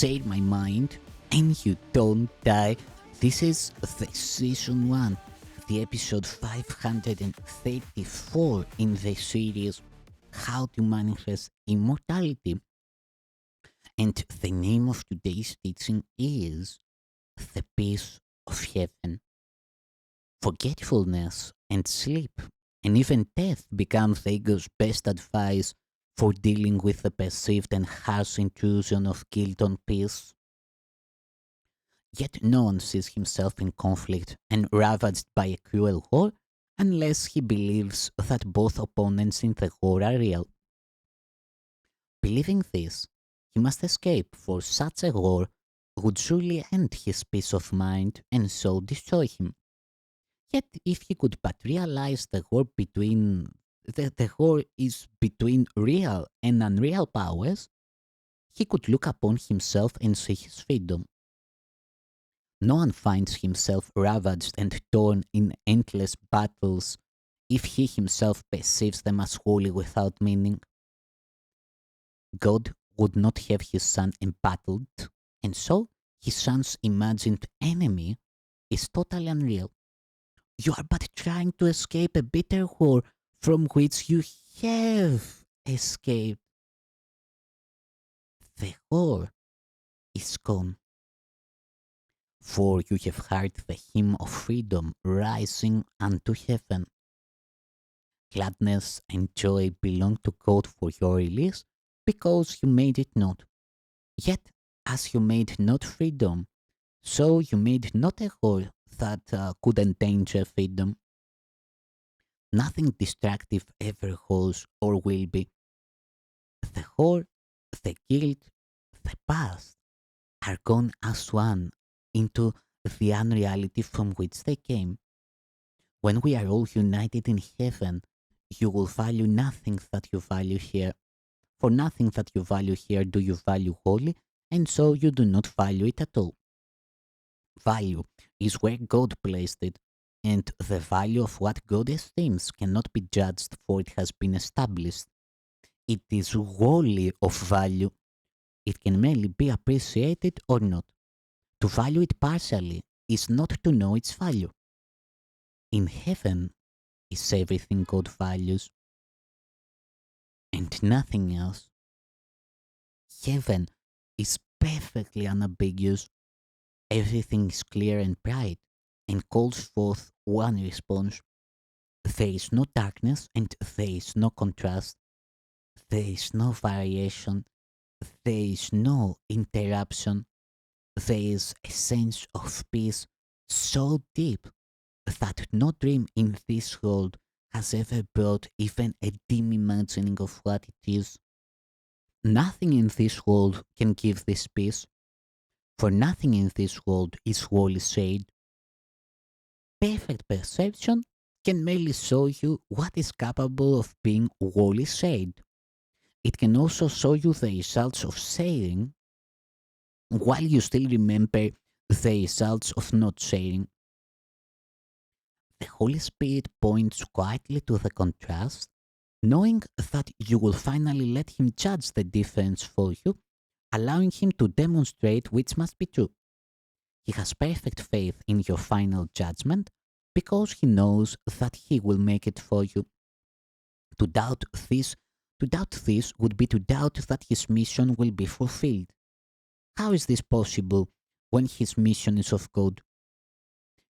inside my mind and you don't die. This is the season 1, the episode 534 in the series How to Manifest Immortality. And the name of today's teaching is The Peace of Heaven. Forgetfulness and sleep, and even death becomes the ego's best advice for dealing with the perceived and harsh intrusion of guilt on peace. Yet no one sees himself in conflict and ravaged by a cruel war unless he believes that both opponents in the war are real. Believing this, he must escape, for such a war would surely end his peace of mind and so destroy him. Yet if he could but realize the war is between real and unreal powers, he could look upon himself and see his freedom. No one finds himself ravaged and torn in endless battles if he himself perceives them as wholly without meaning. God would not have his son embattled, and so his son's imagined enemy is totally unreal. You are but trying to escape a bitter war from which you have escaped. The war is gone. For you have heard the hymn of freedom rising unto heaven. Gladness and joy belong to God for your release because you made it not. Yet, as you made not freedom, so you made not a war that could endanger freedom. Nothing destructive ever was or will be. The whore, the guilt, the past are gone as one into the unreality from which they came. When we are all united in heaven, you will value nothing that you value here. For nothing that you value here do you value wholly, and so you do not value it at all. Value is where God placed it, and the value of what God esteems cannot be judged, for it has been established. It is wholly of value. It can merely be appreciated or not. To value it partially is not to know its value. In heaven is everything God values, and nothing else. Heaven is perfectly unambiguous. Everything is clear and bright, and calls forth one response. There is no darkness, and there is no contrast. There is no variation. There is no interruption. There is a sense of peace so deep that no dream in this world has ever brought even a dim imagining of what it is. Nothing in this world can give this peace, for nothing in this world is wholly shade. Perfect perception can merely show you what is capable of being wholly shade. It can also show you the results of shading while you still remember the results of not sharing. The Holy Spirit points quietly to the contrast, knowing that you will finally let Him judge the difference for you, allowing Him to demonstrate which must be true. He has perfect faith in your final judgment because He knows that He will make it for you. To doubt this, to doubt this would be to doubt that His mission will be fulfilled. How is this possible when His mission is of God?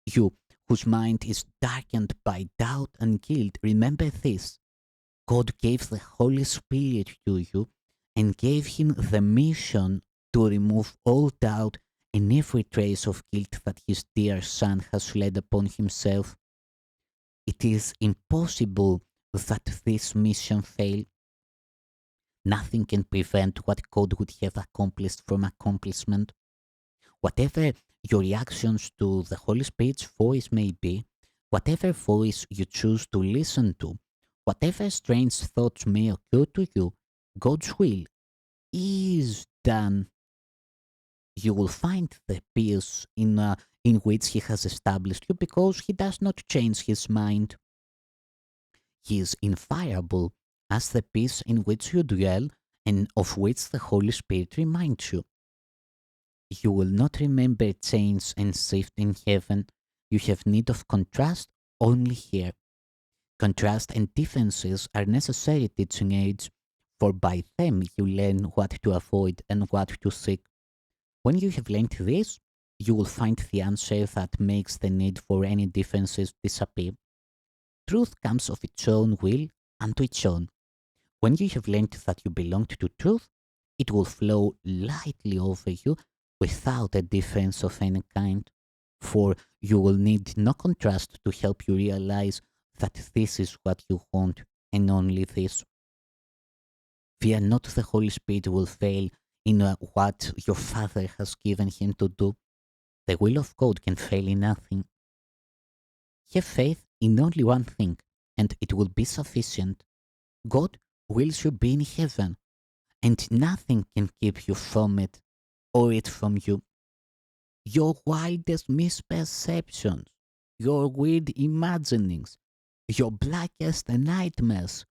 You, whose mind is darkened by doubt and guilt, remember this. God gave the Holy Spirit to you and gave Him the mission to remove all doubt and every trace of guilt that His dear Son has laid upon Himself. It is impossible that this mission fail. Nothing can prevent what God would have accomplished from accomplishment. Whatever your reactions to the Holy Spirit's voice may be, whatever voice you choose to listen to, whatever strange thoughts may occur to you, God's will is done. You will find the peace in which He has established you because He does not change His mind. He is inviolable as the peace in which you dwell and of which the Holy Spirit reminds you. You will not remember change and shift in heaven. You have need of contrast only here. Contrast and differences are necessary teaching aids, for by them you learn what to avoid and what to seek. When you have learned this, you will find the answer that makes the need for any differences disappear. Truth comes of its own will and to its own. When you have learned that you belong to truth, it will flow lightly over you without a difference of any kind. For you will need no contrast to help you realize that this is what you want and only this. Fear not the Holy Spirit will fail in what your Father has given him to do. The will of God can fail in nothing. Have faith in only one thing, and it will be sufficient. God wills you be in heaven, and nothing can keep you from it or it from you. Your wildest misperceptions, your weird imaginings, your blackest nightmares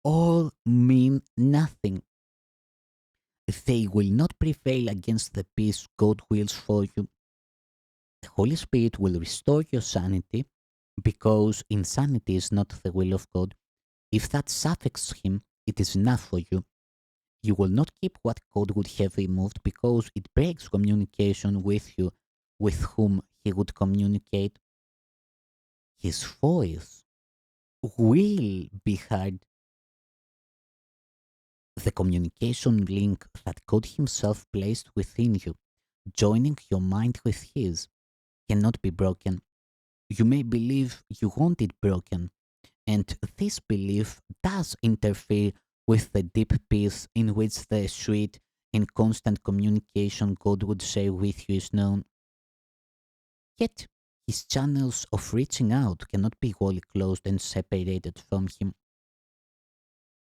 all mean nothing. They will not prevail against the peace God wills for you. The Holy Spirit will restore your sanity because insanity is not the will of God. If that suffix Him, it is enough for you. You will not keep what God would have removed because it breaks communication with you, with whom He would communicate. His voice will be heard. The communication link that God Himself placed within you, joining your mind with His, cannot be broken. You may believe you want it broken, and this belief does interfere with the deep peace in which the sweet and constant communication God would share with you is known. Yet, His channels of reaching out cannot be wholly closed and separated from Him.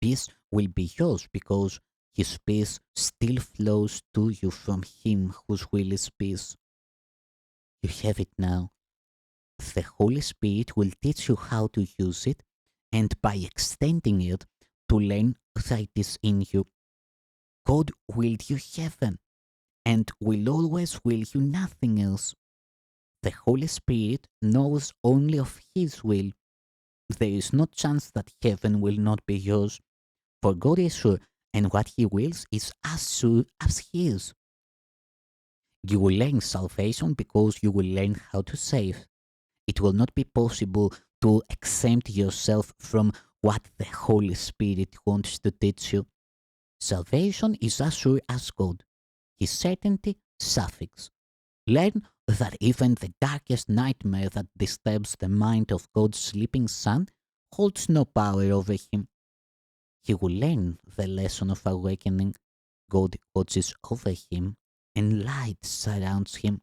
Peace will be yours because His peace still flows to you from Him whose will is peace. You have it now. The Holy Spirit will teach you how to use it, and by extending it, to learn that it is in you. God willed you heaven, and will always will you nothing else. The Holy Spirit knows only of His will. There is no chance that heaven will not be yours, for God is sure, and what He wills is as sure as He is. You will learn salvation because you will learn how to save. It will not be possible to exempt yourself from what the Holy Spirit wants to teach you. Salvation is as sure as God. His certainty suffix. Learn that even the darkest nightmare that disturbs the mind of God's sleeping Son holds no power over him. He will learn the lesson of awakening. God watches over him, and light surrounds him.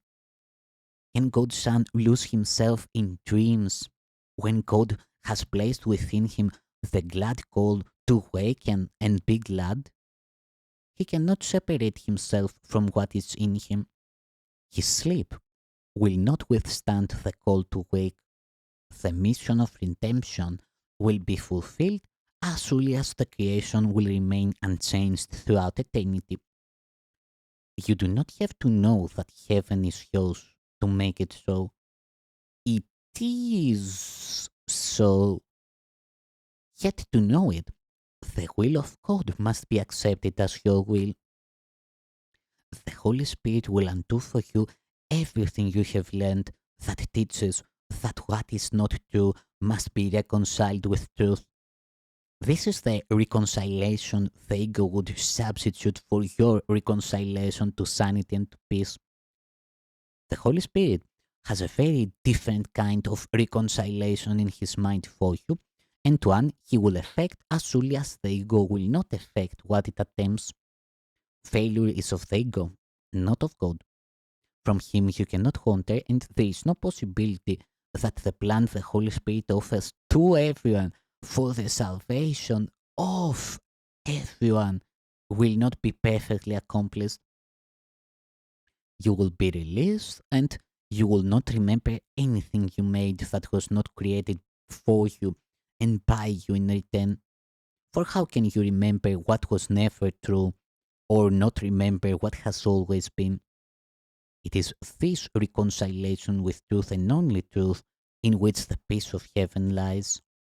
Can God's Son lose himself in dreams when God has placed within him the glad call to waken and be glad? He cannot separate himself from what is in him. His sleep will not withstand the call to wake. The mission of redemption will be fulfilled as surely as the creation will remain unchanged throughout eternity. You do not have to know that heaven is yours to make it so. It is so. Yet to know it, the will of God must be accepted as your will. The Holy Spirit will undo for you everything you have learned that teaches that what is not true must be reconciled with truth. This is the reconciliation the ego would substitute for your reconciliation to sanity and to peace. The Holy Spirit has a very different kind of reconciliation in his mind for you, and one he will effect as surely as the ego will not effect what it attempts. Failure is of the ego, not of God. From him you cannot wander, and there is no possibility that the plan the Holy Spirit offers to everyone for the salvation of everyone will not be perfectly accomplished. You will be released, and you will not remember anything you made that was not created for you and by you in return. For how can you remember what was never true, or not remember what has always been? It is this reconciliation with truth and only truth in which the peace of heaven lies.